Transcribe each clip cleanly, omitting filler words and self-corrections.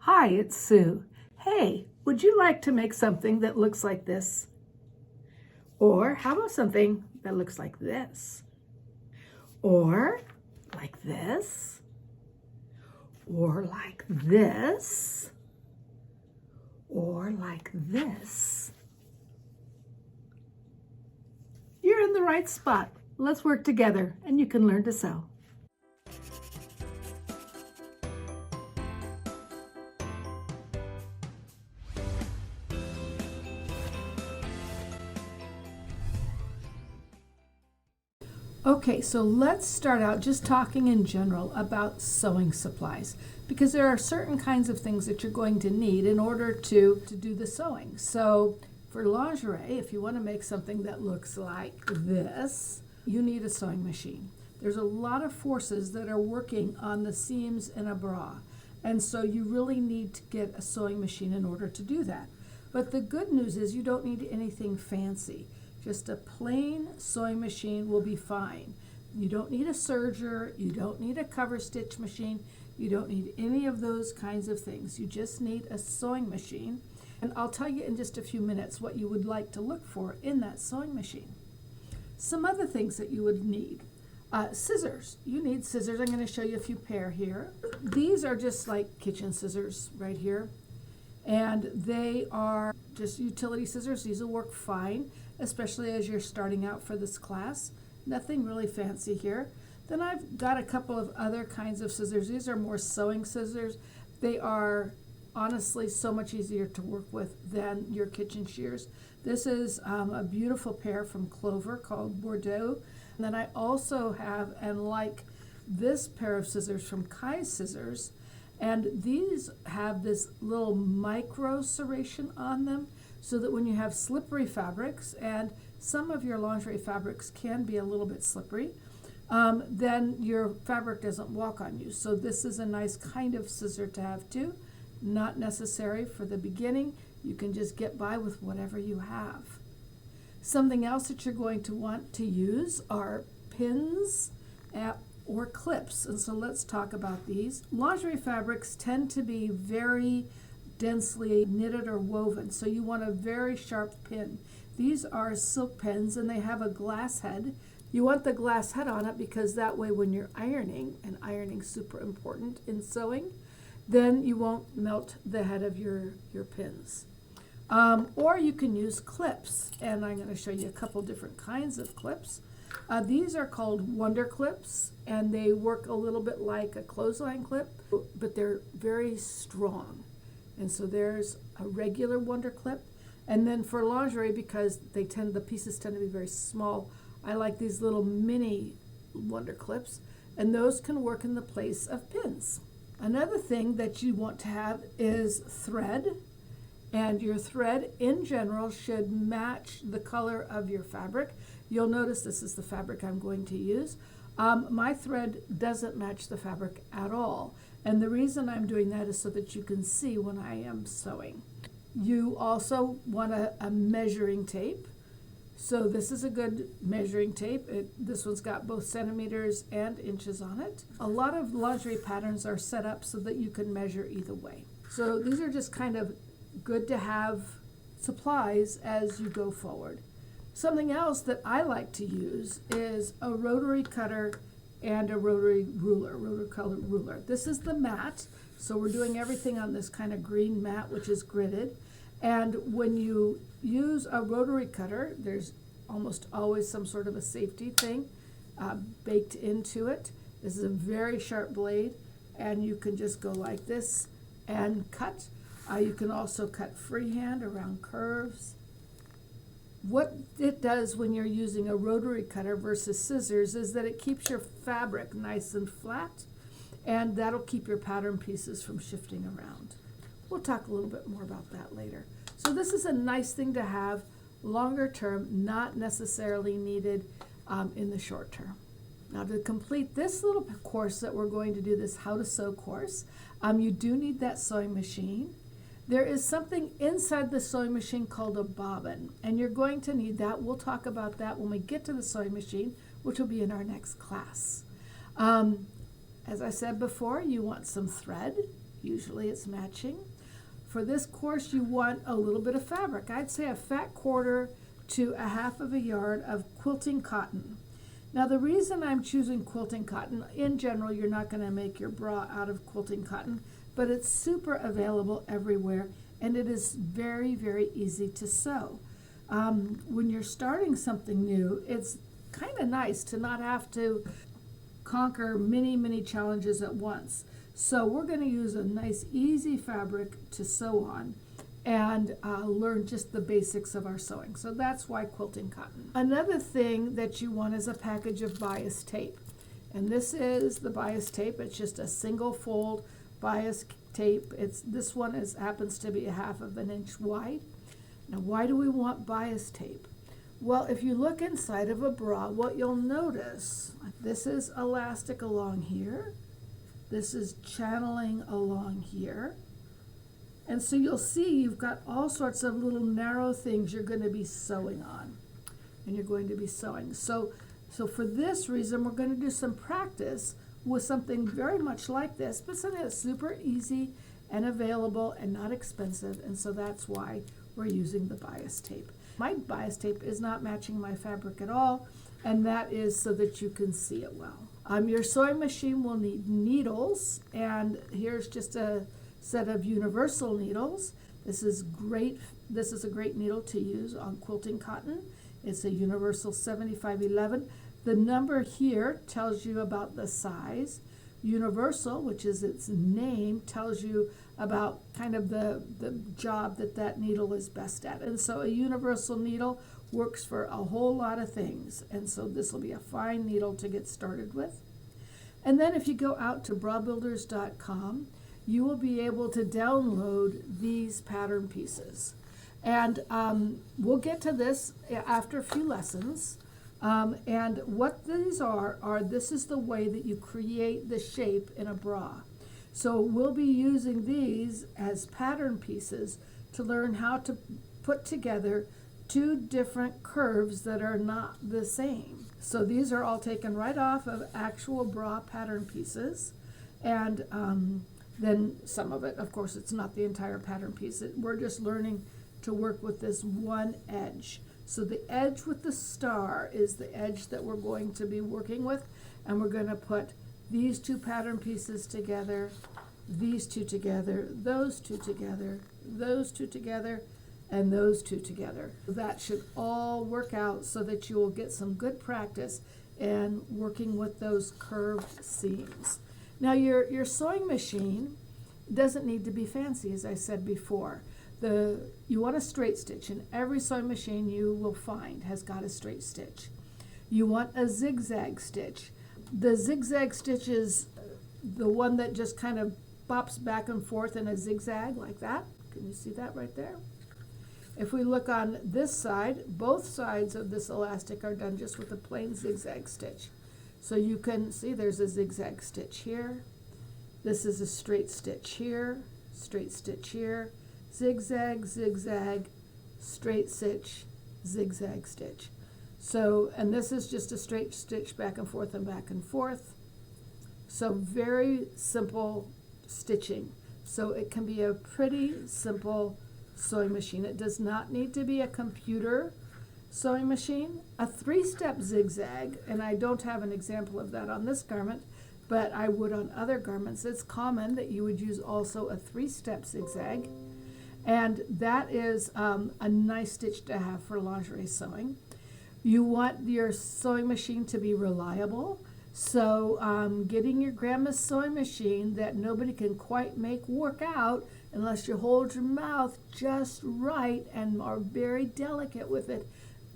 Hi, it's Sue. Hey, would you like to make something that looks like this? Or how about something that looks like this? Or like this? Or like this? Or like this? You're in the right spot. Let's work together and you can learn to sew. Okay, so let's start out just talking in general about sewing supplies, because there are certain kinds of things that you're going to need in order to do the sewing. So for lingerie, if you want to make something that looks like this, you need a sewing machine. There's a lot of forces that are working on the seams in a bra, and so you really need to get a sewing machine in order to do that. But the good news is you don't need anything fancy. Just a plain sewing machine will be fine. You don't need a serger, you don't need a cover stitch machine, you don't need any of those kinds of things. You just need a sewing machine. And I'll tell you in just a few minutes what you would like to look for in that sewing machine. Some other things that you would need. Scissors. You need scissors. I'm going to show you a few pair here. These are just like kitchen scissors right here. And they are just utility scissors. These will work fine, especially as you're starting out for this class. Nothing really fancy here. Then I've got a couple of other kinds of scissors. These are more sewing scissors. They are honestly so much easier to work with than your kitchen shears. This is a beautiful pair from Clover called Bordeaux. And then I also have and like this pair of scissors from Kai's Scissors. And these have this little micro serration on them so that when you have slippery fabrics, and some of your lingerie fabrics can be a little bit slippery, then your fabric doesn't walk on you. So this is a nice kind of scissor to have too. Not necessary for the beginning. You can just get by with whatever you have. Something else that you're going to want to use are pins or clips. And so let's talk about these. Lingerie fabrics tend to be very densely knitted or woven, so you want a very sharp pin. These are silk pins and they have a glass head. You want the glass head on it because that way when you're ironing, and ironing's super important in sewing, then you won't melt the head of your pins. Or you can use clips, and I'm going to show you a couple different kinds of clips. These are called Wonder Clips, and they work a little bit like a clothesline clip, but they're very strong. And so there's a regular Wonder Clip. And then for lingerie, because the pieces tend to be very small, I like these little mini Wonder Clips, and those can work in the place of pins. Another thing that you want to have is thread. And your thread in general should match the color of your fabric. You'll notice this is the fabric I'm going to use. My thread doesn't match the fabric at all. And the reason I'm doing that is so that you can see when I am sewing. You also want a measuring tape. So this is a good measuring tape. This one's got both centimeters and inches on it. A lot of lingerie patterns are set up so that you can measure either way. So these are just kind of good to have supplies as you go forward. Something else that I like to use is a rotary cutter and a rotary color ruler. This is the mat, so we're doing everything on this kind of green mat, which is gridded. And when you use a rotary cutter, there's almost always some sort of a safety thing baked into it. This is a very sharp blade, and you can just go like this and cut. You can also cut freehand around curves. What it does when you're using a rotary cutter versus scissors is that it keeps your fabric nice and flat, and that'll keep your pattern pieces from shifting around. We'll talk a little bit more about that later. So this is a nice thing to have longer term, not necessarily needed in the short term. Now to complete this little course that we're going to do, this how to sew course, you do need that sewing machine. There is something inside the sewing machine called a bobbin, and you're going to need that. We'll talk about that when we get to the sewing machine, which will be in our next class. As I said before, you want some thread. Usually it's matching. For this course, you want a little bit of fabric. I'd say a fat quarter to a half of a yard of quilting cotton. Now the reason I'm choosing quilting cotton, in general, you're not going to make your bra out of quilting cotton, but it's super available everywhere, and it is very, very easy to sew. When you're starting something new, it's kind of nice to not have to conquer many, many challenges at once. So we're going to use a nice, easy fabric to sew on and learn just the basics of our sewing. So that's why quilting cotton. Another thing that you want is a package of bias tape. And this is the bias tape. It's just a single fold bias tape. This one happens to be a half of an inch wide. Now, why do we want bias tape? Well, if you look inside of a bra, what you'll notice, this is elastic along here. This is channeling along here. And so you'll see you've got all sorts of little narrow things you're going to be sewing on. And you're going to be sewing. So for this reason, we're going to do some practice with something very much like this, but something that's super easy and available and not expensive. And so that's why we're using the bias tape. My bias tape is not matching my fabric at all, and that is so that you can see it well. Your sewing machine will need needles, and here's just a set of universal needles. This is great. This is a great needle to use on quilting cotton. It's a universal 7511. The number here tells you about the size. Universal, which is its name, tells you about kind of the job that needle is best at. And so a universal needle works for a whole lot of things. And so this will be a fine needle to get started with. And then if you go out to brawbuilders.com, you will be able to download these pattern pieces. And we'll get to this after a few lessons. And what these are this is the way that you create the shape in a bra. So we'll be using these as pattern pieces to learn how to put together two different curves that are not the same. So these are all taken right off of actual bra pattern pieces. And then some of it, of course, it's not the entire pattern piece. We're just learning to work with this one edge. So the edge with the star is the edge that we're going to be working with, and we're going to put these two pattern pieces together, these two together, those two together, those two together, and those two together. That should all work out so that you will get some good practice in working with those curved seams. Now your sewing machine doesn't need to be fancy, as I said before. You want a straight stitch, and every sewing machine you will find has got a straight stitch. You want a zigzag stitch. The zigzag stitch is the one that just kind of bops back and forth in a zigzag like that. Can you see that right there? If we look on this side, both sides of this elastic are done just with a plain zigzag stitch. So you can see there's a zigzag stitch here. This is a straight stitch here, straight stitch here, zigzag, zigzag, straight stitch, zigzag stitch. So, and this is just a straight stitch back and forth and back and forth. So very simple stitching. So it can be a pretty simple sewing machine. It does not need to be a computer sewing machine. A three-step zigzag, and I don't have an example of that on this garment, but I would on other garments. It's common that you would use also a three-step zigzag. And that is a nice stitch to have for lingerie sewing. You want your sewing machine to be reliable. So getting your grandma's sewing machine that nobody can quite make work out unless you hold your mouth just right and are very delicate with it,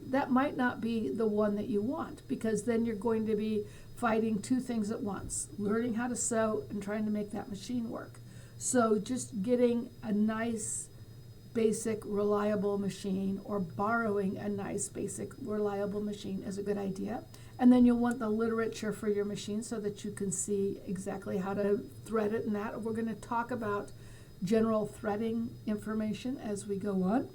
that might not be the one that you want, because then you're going to be fighting two things at once, learning how to sew and trying to make that machine work. So just getting a nice basic reliable machine, or borrowing a nice basic reliable machine, is a good idea. And then you'll want the literature for your machine so that you can see exactly how to thread it and that. We're going to talk about general threading information as we go on.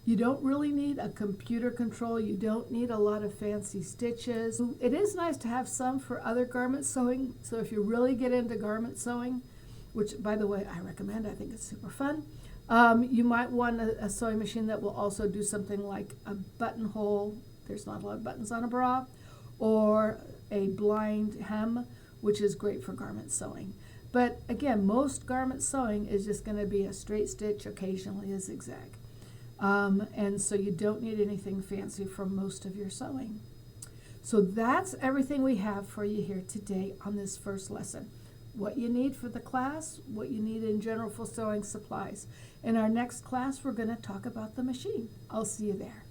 You don't really need a computer control. You don't need a lot of fancy stitches. It is nice to have some for other garment sewing. So if you really get into garment sewing, which, by the way, I recommend. I think it's super fun. You might want a sewing machine that will also do something like a buttonhole. There's not a lot of buttons on a bra, or a blind hem, which is great for garment sewing. But again, most garment sewing is just going to be a straight stitch, occasionally a zigzag. And so you don't need anything fancy for most of your sewing. So that's everything we have for you here today on this first lesson. What you need for the class, what you need in general for sewing supplies. In our next class, we're going to talk about the machine. I'll see you there.